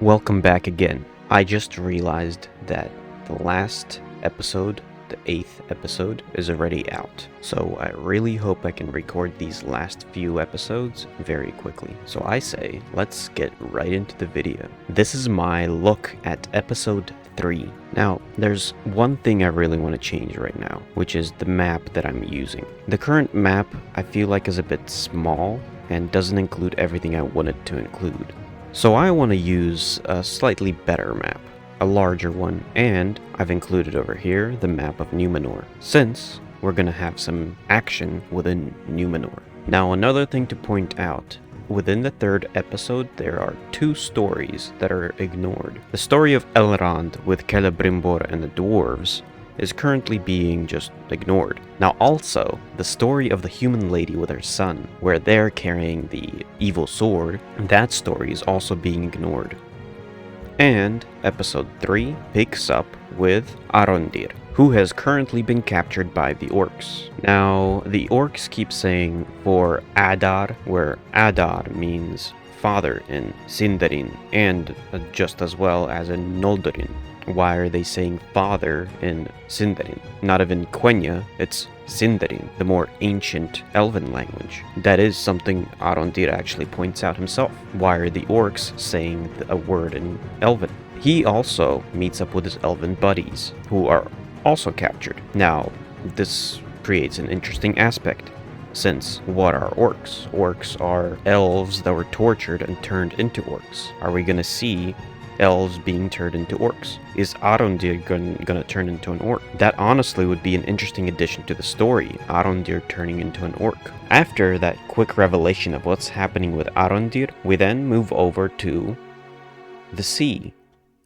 Welcome back again. I just realized that the last episode, the 8th episode, is already out. So I really hope I can record these last few episodes very quickly. So I say, let's get right into the video. This is my look at episode 3. Now, there's one thing I really want to change right now, which is the map that I'm using. The current map I feel like is a bit small and doesn't include everything I wanted to include. So I want to use a slightly better map, a larger one, and I've included over here the map of Numenor, since we're going to have some action within Numenor. Now another thing to point out, within the 3rd episode there are 2 stories that are ignored. The story of Elrond with Celebrimbor and the dwarves is currently being just ignored. Now also, the story of the human lady with her son, where they're carrying the evil sword, that story is also being ignored. And episode 3 picks up with Arondir, who has currently been captured by the orcs. Now, the orcs keep saying for Adar, where Adar means father in Sindarin, and just as well as in Noldorin. Why are they saying father in Sindarin? Not even Quenya, it's Sindarin, the more ancient elven language. That is something Arondir actually points out himself. Why are the orcs saying a word in elven? He also meets up with his elven buddies, who are also captured. Now, this creates an interesting aspect, since what are orcs? Orcs are elves that were tortured and turned into orcs. Are we gonna see elves being turned into orcs? Is Arondir gonna turn into an orc? That honestly would be an interesting addition to the story, Arondir turning into an orc. After that quick revelation of what's happening with Arondir, we then move over to the sea,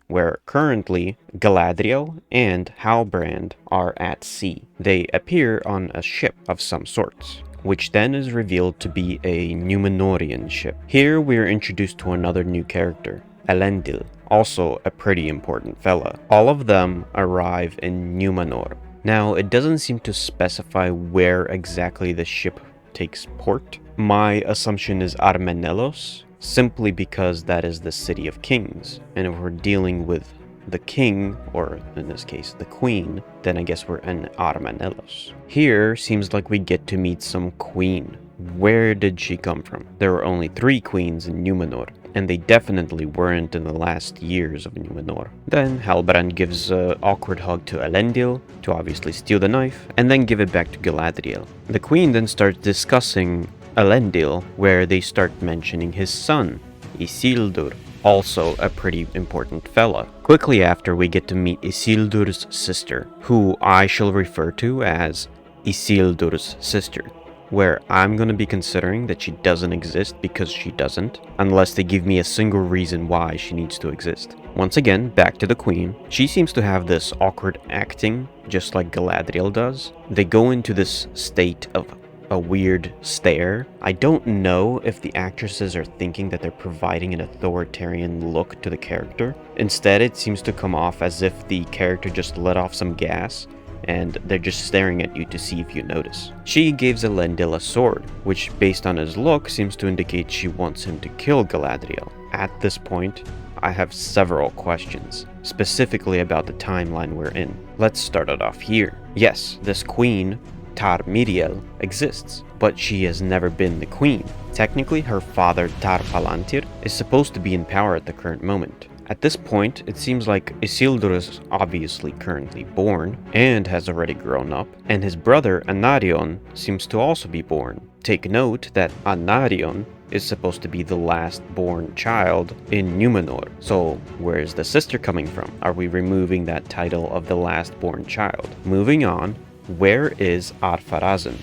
where currently Galadriel and Halbrand are at sea. They appear on a ship of some sorts, which then is revealed to be a Numenorian ship. Here we are introduced to another new character, Elendil, also a pretty important fella. All of them arrive in Numenor. Now, it doesn't seem to specify where exactly the ship takes port. My assumption is Armenelos, simply because that is the city of kings. And if we're dealing with the king, or in this case the queen, then I guess we're in Armenelos. Here seems like we get to meet some queen. Where did she come from? There were only 3 queens in Numenor, and they definitely weren't in the last years of Numenor. Then Halbrand gives an awkward hug to Elendil to obviously steal the knife, and then give it back to Galadriel. The queen then starts discussing Elendil, where they start mentioning his son, Isildur, also a pretty important fella. Quickly after, we get to meet Isildur's sister, who I shall refer to as Isildur's sister, where I'm going to be considering that she doesn't exist because she doesn't, unless they give me a single reason why she needs to exist. Once again, back to the queen. She seems to have this awkward acting, just like Galadriel does. They go into this state of a weird stare. I don't know if the actresses are thinking that they're providing an authoritarian look to the character. Instead, it seems to come off as if the character just let off some gas and they're just staring at you to see if you notice. She gives Elendil a sword, which based on his look seems to indicate she wants him to kill Galadriel. At this point, I have several questions, specifically about the timeline we're in. Let's start it off here. Yes, this queen, Tar Miriel, exists, but she has never been the queen. Technically, her father Tar Palantir is supposed to be in power at the current moment. At this point, it seems like Isildur is obviously currently born and has already grown up, and his brother Anarion seems to also be born. Take note that Anarion is supposed to be the last born child in Numenor. So where is the sister coming from? Are we removing that title of the last born child? Moving on, where is Ar-Pharazôn,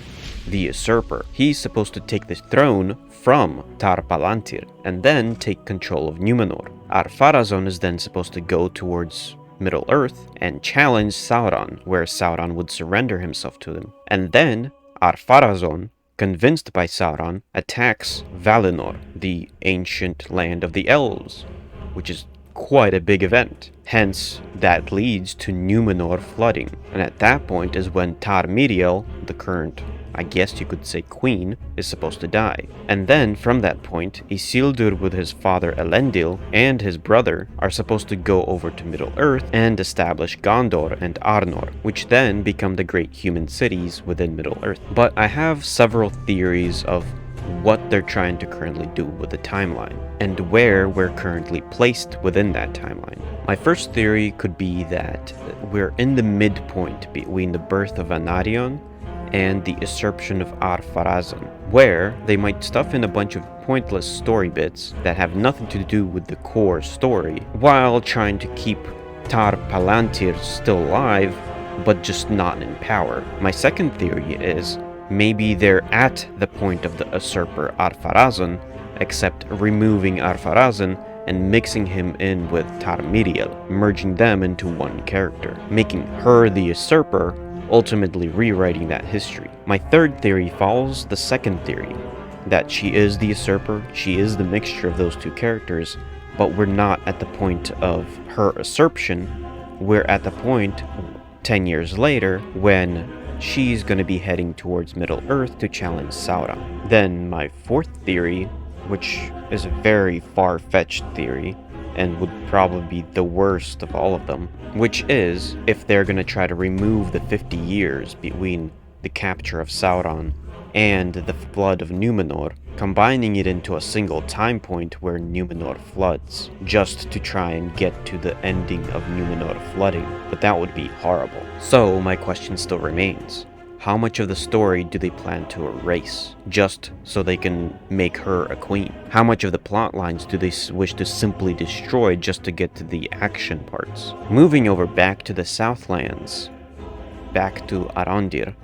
the usurper? He's supposed to take the throne from Tar Palantir and then take control of Numenor. Ar-Pharazôn is then supposed to go towards Middle-earth and challenge Sauron, where Sauron would surrender himself to them. And then Ar-Pharazôn, convinced by Sauron, attacks Valinor, the ancient land of the elves, which is quite a big event. Hence, that leads to Numenor flooding. And at that point is when Tar Miriel, the current, I guess you could say queen, is supposed to die. And then, from that point, Isildur with his father Elendil and his brother are supposed to go over to Middle-earth and establish Gondor and Arnor, which then become the great human cities within Middle-earth. But I have several theories of what they're trying to currently do with the timeline, and where we're currently placed within that timeline. My first theory could be that we're in the midpoint between the birth of Anarion and the usurpation of Ar-Pharazôn, where they might stuff in a bunch of pointless story bits that have nothing to do with the core story, while trying to keep Tar Palantir still alive, but just not in power. My second theory is maybe they're at the point of the usurper Ar-Pharazôn, except removing Ar-Pharazôn and mixing him in with Tar Miriel, merging them into one character, making her the usurper, ultimately rewriting that history. My third theory follows the second theory, that she is the usurper, she is the mixture of those two characters, but we're not at the point of her usurpation, we're at the point 10 years later when she's going to be heading towards Middle-earth to challenge Sauron. Then my fourth theory, which is a very far-fetched theory, and would probably be the worst of all of them, which is if they're going to try to remove the 50 years between the capture of Sauron and the flood of Numenor, combining it into a single time point where Numenor floods, just to try and get to the ending of Numenor flooding, but that would be horrible. So my question still remains. How much of the story do they plan to erase, just so they can make her a queen? How much of the plot lines do they wish to simply destroy just to get to the action parts? Moving over back to the Southlands, back to Arondir,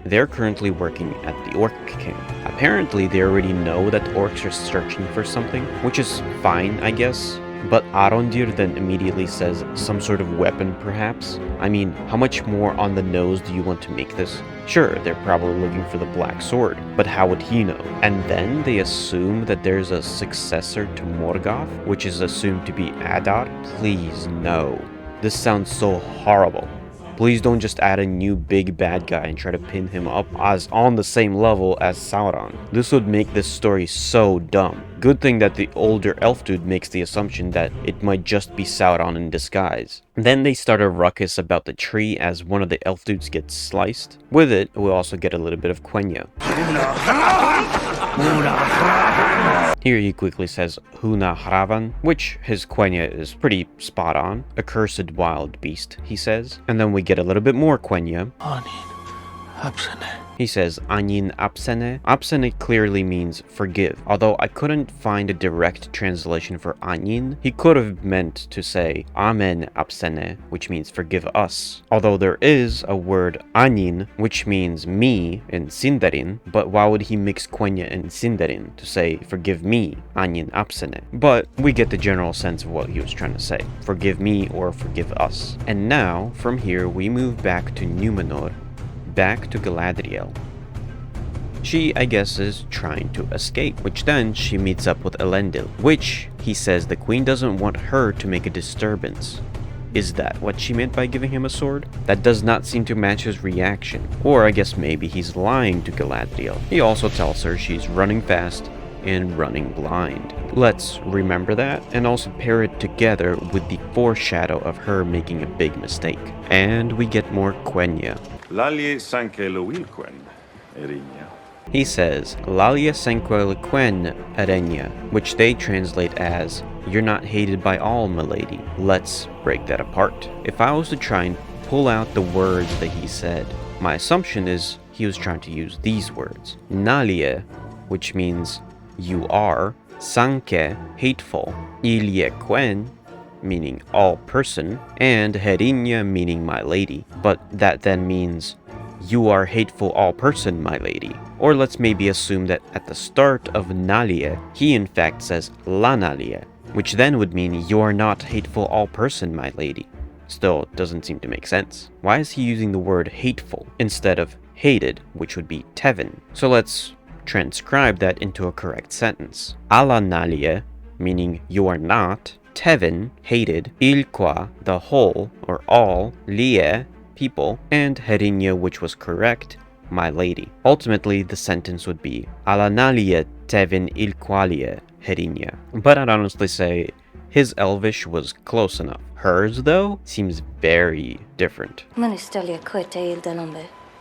they're currently working at the Orc King. Apparently they already know that orcs are searching for something, which is fine, I guess. But Arondir then immediately says some sort of weapon, perhaps? I mean, how much more on the nose do you want to make this? Sure, they're probably looking for the Black Sword, but how would he know? And then they assume that there's a successor to Morgoth, which is assumed to be Adar? Please, no. This sounds so horrible. Please don't just add a new big bad guy and try to pin him up as on the same level as Sauron. This would make this story so dumb. Good thing that the older elf dude makes the assumption that it might just be Sauron in disguise. Then they start a ruckus about the tree as one of the elf dudes gets sliced. With it, we'll also get a little bit of Quenya. Here he quickly says Huna Hravan, which his Quenya is pretty spot on. Accursed wild beast, he says. And then we get a little bit more Quenya. He says Anin Apsene. Apsene clearly means forgive, although I couldn't find a direct translation for Anin. He could have meant to say Amen Apsene, which means forgive us. Although there is a word Anin, which means me in Sindarin, but why would he mix Quenya and Sindarin to say forgive me, Anin Apsene? But we get the general sense of what he was trying to say. Forgive me or forgive us. And now, from here, we move back to Numenor, back to Galadriel. She, I guess, is trying to escape, which then she meets up with Elendil, which he says the queen doesn't want her to make a disturbance. Is that what she meant by giving him a sword? That does not seem to match his reaction. Or I guess maybe he's lying to Galadriel. He also tells her she's running fast and running blind. Let's remember that and also pair it together with the foreshadow of her making a big mistake. And we get more Quenya. Lalje sanke loilquen, Erinya. He says, Lalje sanque liquen, Erenya, which they translate as, you're not hated by all, milady. Let's break that apart. If I was to try and pull out the words that he said, my assumption is he was trying to use these words. Nalie, which means you are, sanke, hateful, ilje quen, meaning all person, and Herinya, meaning my lady. But that then means, you are hateful all person, my lady. Or let's maybe assume that at the start of Nalie, he in fact says La Nalie, which then would mean you are not hateful all person, my lady. Still, it doesn't seem to make sense. Why is he using the word hateful instead of hated, which would be Tevin? So let's transcribe that into a correct sentence. Alla Nalie, meaning you are not, Tevin, hated, Ilqua, the whole, or all, Lie, people, and Herinya, which was correct, my lady. Ultimately, the sentence would be Alanalia tevin ilqualia herinia. But I'd honestly say his Elvish was close enough. Hers, though, seems very different.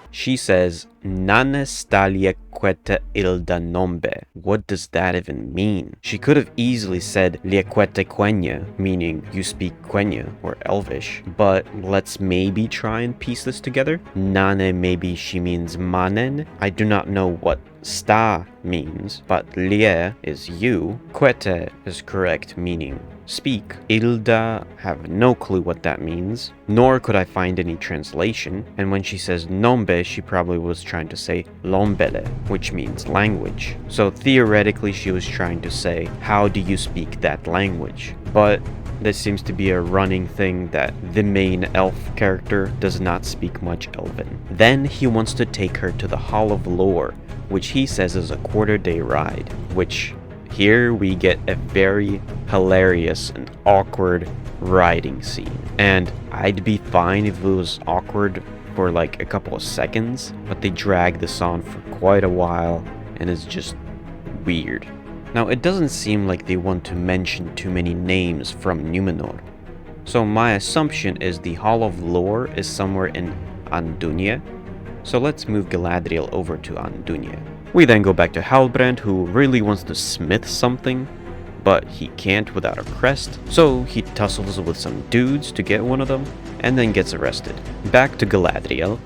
She says, Nane stalia queta ilda nombe. What does that even mean? She could have easily said Liaquete Quenya, meaning you speak Quenya or Elvish, but let's maybe try and piece this together. Nane, maybe she means manen. I do not know what sta means, but lie is you. Quete is correct, meaning speak. Ilda, have no clue what that means, nor could I find any translation, and when she says nombe, she probably was trying to say lombele, which means language. So theoretically she was trying to say, how do you speak that language? But this seems to be a running thing that the main elf character does not speak much Elven. Then he wants to take her to the Hall of Lore, which he says is a quarter-day ride, which here we get a very hilarious and awkward riding scene. And I'd be fine if it was awkward for like a couple of seconds, but they drag this on for quite a while and it's just weird. Now, it doesn't seem like they want to mention too many names from Numenor, so my assumption is the Hall of Lore is somewhere in Andunia. So let's move Galadriel over to Andunia. We then go back to Halbrand, who really wants to smith something, but he can't without a crest, so he tussles with some dudes to get one of them, and then gets arrested. Back to Galadriel.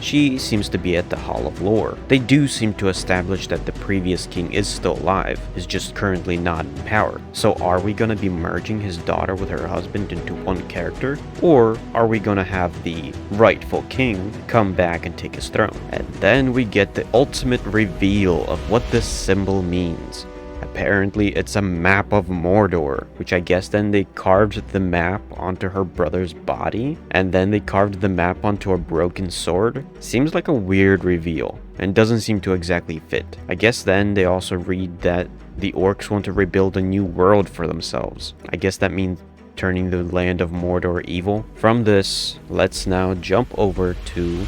She seems to be at the Hall of Lore. They do seem to establish that the previous king is still alive, is just currently not in power. So are we gonna be merging his daughter with her husband into one character? Or are we gonna have the rightful king come back and take his throne? And then we get the ultimate reveal of what this symbol means. Apparently it's a map of Mordor, which I guess then they carved the map onto her brother's body, and then they carved the map onto a broken sword. Seems like a weird reveal, and doesn't seem to exactly fit. I guess then they also read that the orcs want to rebuild a new world for themselves. I guess that means turning the land of Mordor evil. From this, let's now jump over to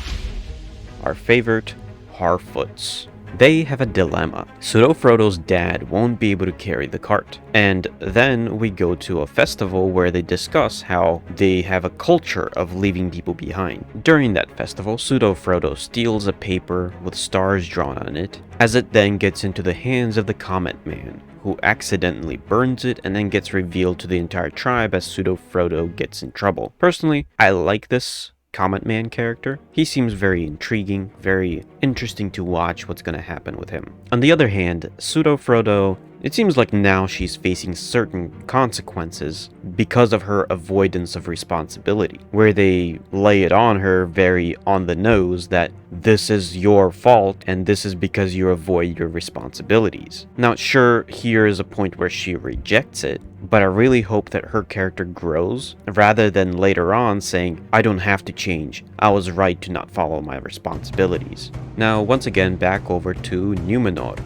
our favorite, Harfoots. They have a dilemma. Pseudo-Frodo's dad won't be able to carry the cart. And then we go to a festival where they discuss how they have a culture of leaving people behind. During that festival, Pseudo-Frodo steals a paper with stars drawn on it, as it then gets into the hands of the Comet Man, who accidentally burns it and then gets revealed to the entire tribe as Pseudo-Frodo gets in trouble. Personally, I like this Comet Man character. He seems very intriguing, very interesting to watch what's going to happen with him. On the other hand, Pseudo-Frodo, it seems like now she's facing certain consequences because of her avoidance of responsibility, where they lay it on her very on the nose that this is your fault and this is because you avoid your responsibilities. Now, sure, here is a point where she rejects it, but I really hope that her character grows rather than later on saying, I don't have to change, I was right to not follow my responsibilities. Now, once again, back over to Numenor,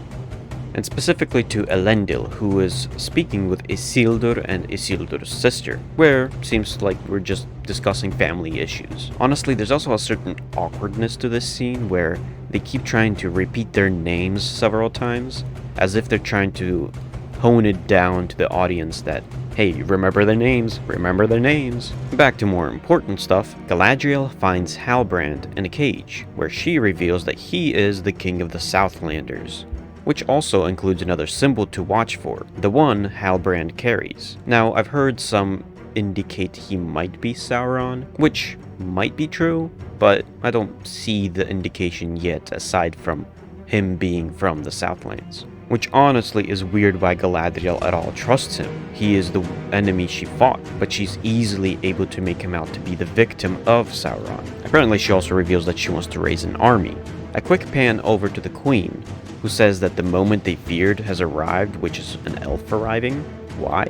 and specifically to Elendil, who is speaking with Isildur and Isildur's sister, where seems like we're just discussing family issues. Honestly, there's also a certain awkwardness to this scene where they keep trying to repeat their names several times, as if they're trying to hone it down to the audience that, hey, remember their names, remember their names. Back to more important stuff, Galadriel finds Halbrand in a cage, where she reveals that he is the king of the Southlanders, which also includes another symbol to watch for, the one Halbrand carries. Now, I've heard some indicate he might be Sauron, which might be true, but I don't see the indication yet aside from him being from the Southlands. Which honestly is weird why Galadriel at all trusts him. He is the enemy she fought, but she's easily able to make him out to be the victim of Sauron. Apparently she also reveals that she wants to raise an army. A quick pan over to the Queen, who says that the moment they feared has arrived, which is an elf arriving. Why?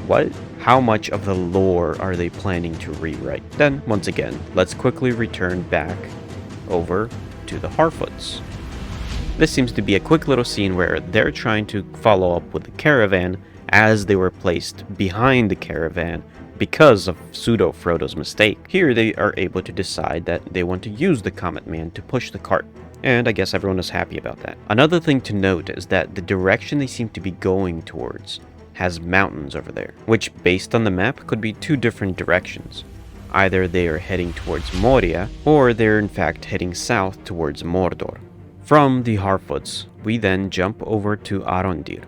What? How much of the lore are they planning to rewrite? Then, once again, let's quickly return back over to the Harfoots. This seems to be a quick little scene where they're trying to follow up with the caravan as they were placed behind the caravan because of Pseudo-Frodo's mistake. Here they are able to decide that they want to use the Comet Man to push the cart. and I guess everyone is happy about that. Another thing to note is that the direction they seem to be going towards has mountains over there, which based on the map could be two different directions. Either they are heading towards Moria, or they're in fact heading south towards Mordor. From the Harfoots, we then jump over to Arondir,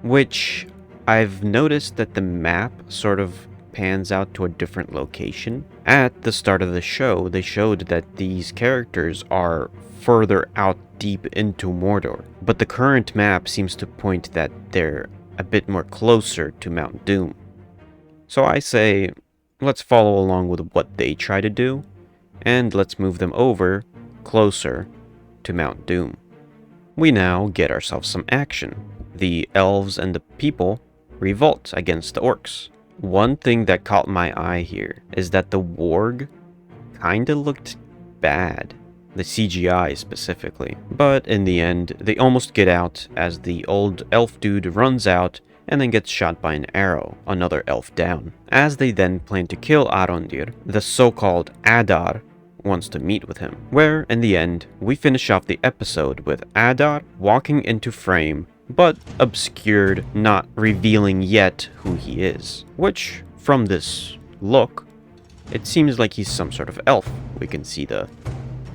which I've noticed that the map sort of pans out to a different location. At the start of the show, they showed that these characters are further out deep into Mordor, but the current map seems to point that they're a bit more closer to Mount Doom. So I say, let's follow along with what they try to do, and let's move them over closer to Mount Doom. We now get ourselves some action. The elves and the people revolt against the orcs. One thing that caught my eye here is that the warg kinda looked bad, the CGI specifically. But in the end, they almost get out as the old elf dude runs out and then gets shot by an arrow, another elf down. As they then plan to kill Arondir, the so-called Adar wants to meet with him, where in the end, we finish off the episode with Adar walking into frame but obscured, not revealing yet who he is. Which, from this look, it seems like he's some sort of elf. We can see the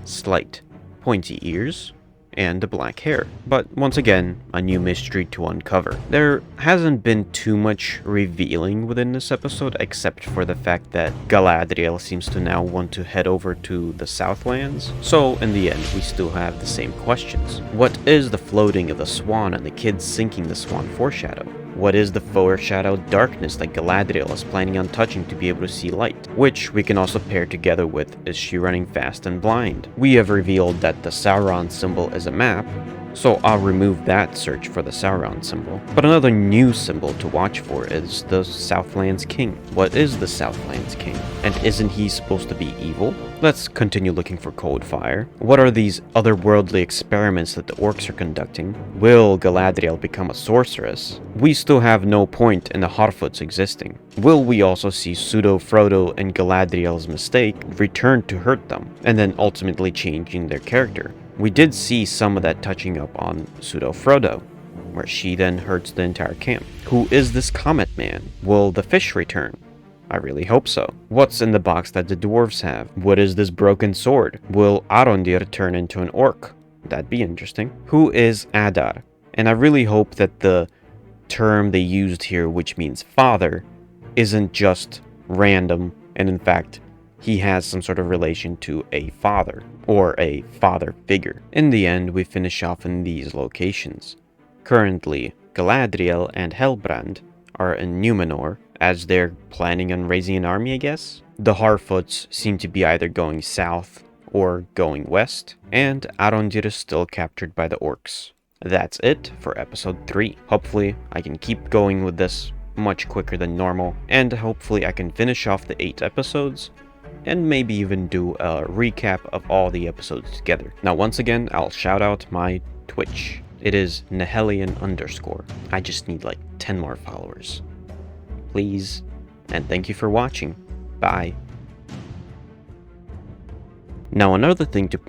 slight pointy ears and the black hair. But once again, a new mystery to uncover. There hasn't been too much revealing within this episode, except for the fact that Galadriel seems to now want to head over to the Southlands. So in the end, we still have the same questions. What is the floating of the swan and the kids sinking the swan foreshadow? What is the foreshadowed darkness that Galadriel is planning on touching to be able to see light? Which we can also pair together with, is she running fast and blind? We have revealed that the Sauron symbol is a map, so I'll remove that search for the Sauron symbol. But another new symbol to watch for is the Southlands King. What is the Southlands King? And isn't he supposed to be evil? Let's continue looking for Coldfire. What are these otherworldly experiments that the orcs are conducting? Will Galadriel become a sorceress? We still have no point in the Harfoots existing. Will we also see Pseudo-Frodo and Galadriel's mistake return to hurt them, and then ultimately changing their character? We did see some of that touching up on Pseudo-Frodo, where she then hurts the entire camp. Who is this Comet Man? Will the fish return? I really hope so. What's in the box that the dwarves have? What is this broken sword? Will Arondir turn into an orc? That'd be interesting. Who is Adar? And I really hope that the term they used here, which means father, isn't just random, and in fact, he has some sort of relation to a father, or a father figure. In the end, we finish off in these locations. Currently, Galadriel and Helbrand are in Numenor, as they're planning on raising an army, I guess. The Harfoots seem to be either going south or going west, and Arondir is still captured by the orcs. That's it for episode 3. Hopefully, I can keep going with this much quicker than normal, and hopefully I can finish off the 8 episodes, and maybe even do a recap of all the episodes together. Now, once again, I'll shout out my Twitch. It is Nihelion_. I just need like 10 more followers. Please, and thank you for watching. Bye. Now, another thing to